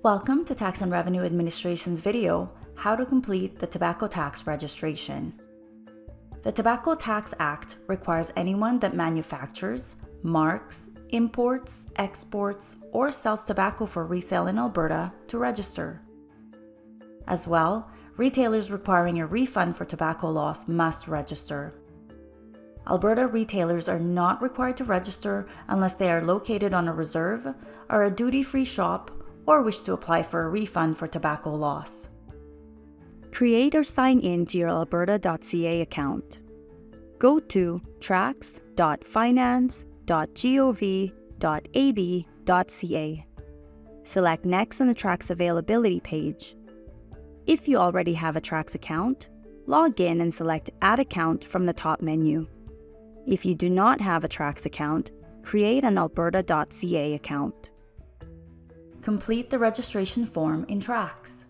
Welcome to Tax and Revenue Administration's video, How to Complete the Tobacco Tax Registration. The Tobacco Tax Act requires anyone that manufactures, marks, imports, exports, or sells tobacco for resale in Alberta to register. As well, retailers requiring a refund for tobacco loss must register. Alberta retailers are not required to register unless they are located on a reserve, are a duty-free shop, or wish to apply for a refund for tobacco loss. Create or sign in to your alberta.ca account. Go to tracks.finance.gov.ab.ca. Select Next on the Tracks Availability page. If you already have a Tracks account, log in and select Add Account from the top menu. If you do not have a Tracks account, create an alberta.ca account. Complete the registration form in Tracks.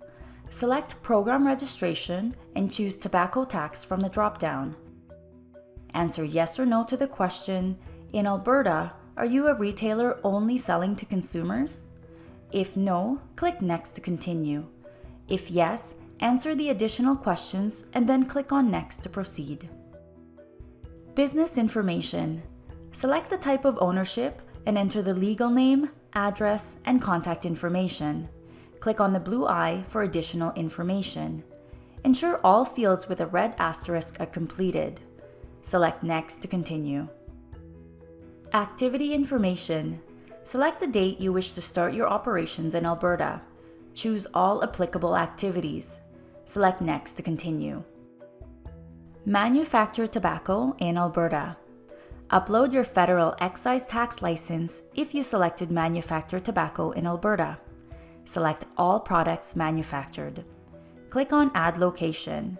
Select Program Registration and choose Tobacco Tax from the drop-down. Answer yes or no to the question, in Alberta, are you a retailer only selling to consumers? If no, click Next to continue. If yes, answer the additional questions and then click on Next to proceed. Business information. Select the type of ownership and enter the legal name, address, and contact information. Click on the blue eye for additional information. Ensure all fields with a red asterisk are completed. Select Next to continue. Activity information. Select the date you wish to start your operations in Alberta. Choose all applicable activities. Select Next to continue. Manufacture tobacco in Alberta. Upload your federal excise tax license if you selected manufactured tobacco in Alberta. Select all products manufactured. Click on Add Location.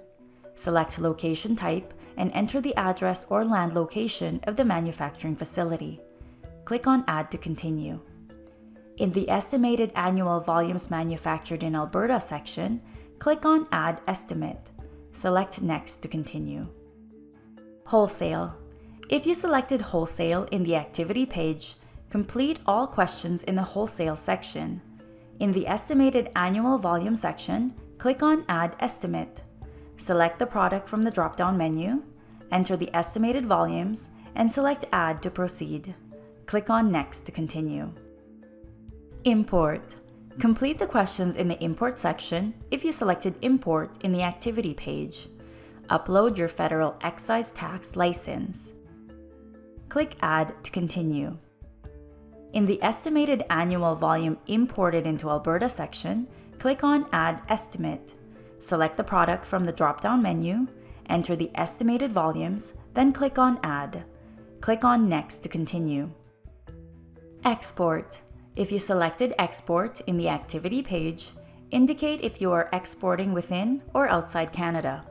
Select location type and enter the address or land location of the manufacturing facility. Click on Add to continue. In the Estimated Annual Volumes Manufactured in Alberta section, click on Add Estimate. Select Next to continue. Wholesale. If you selected Wholesale in the Activity page, complete all questions in the Wholesale section. In the Estimated Annual Volume section, click on Add Estimate. Select the product from the drop-down menu, enter the estimated volumes, and select Add to proceed. Click on Next to continue. Import. Complete the questions in the Import section if you selected Import in the Activity page. Upload your federal excise tax license. Click Add to continue. In the Estimated Annual Volume Imported into Alberta section, click on Add Estimate. Select the product from the drop-down menu, enter the estimated volumes, then click on Add. Click on Next to continue. Export. If you selected Export in the Activity page, indicate if you are exporting within or outside Canada.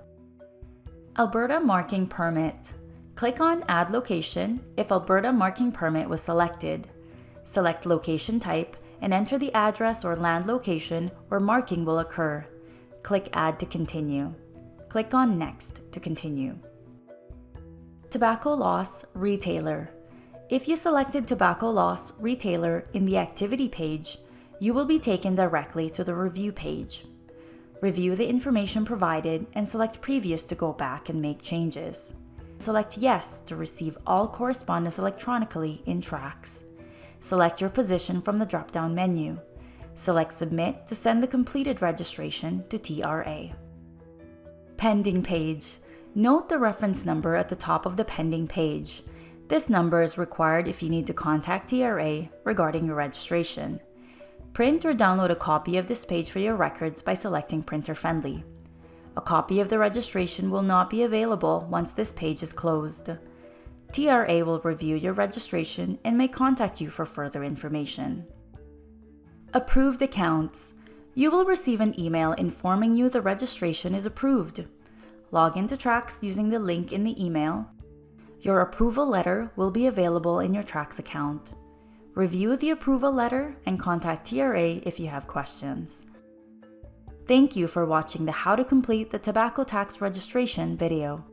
Alberta Marking Permit. Click on Add Location if Alberta Marking Permit was selected. Select Location Type and enter the address or land location where marking will occur. Click Add to continue. Click on Next to continue. Tobacco Loss Retailer. If you selected Tobacco Loss Retailer in the Activity page, you will be taken directly to the Review page. Review the information provided and select Previous to go back and make changes. Select Yes to receive all correspondence electronically in Tracks. Select your position from the drop-down menu. Select Submit to send the completed registration to TRA. Pending page. Note the reference number at the top of the pending page. This number is required if you need to contact TRA regarding your registration. Print or download a copy of this page for your records by selecting Printer Friendly. A copy of the registration will not be available once this page is closed. TRA will review your registration and may contact you for further information. Approved accounts. You will receive an email informing you the registration is approved. Log into Tracks using the link in the email. Your approval letter will be available in your Tracks account. Review the approval letter and contact TRA if you have questions. Thank you for watching the How to Complete the Tobacco Tax Registration video.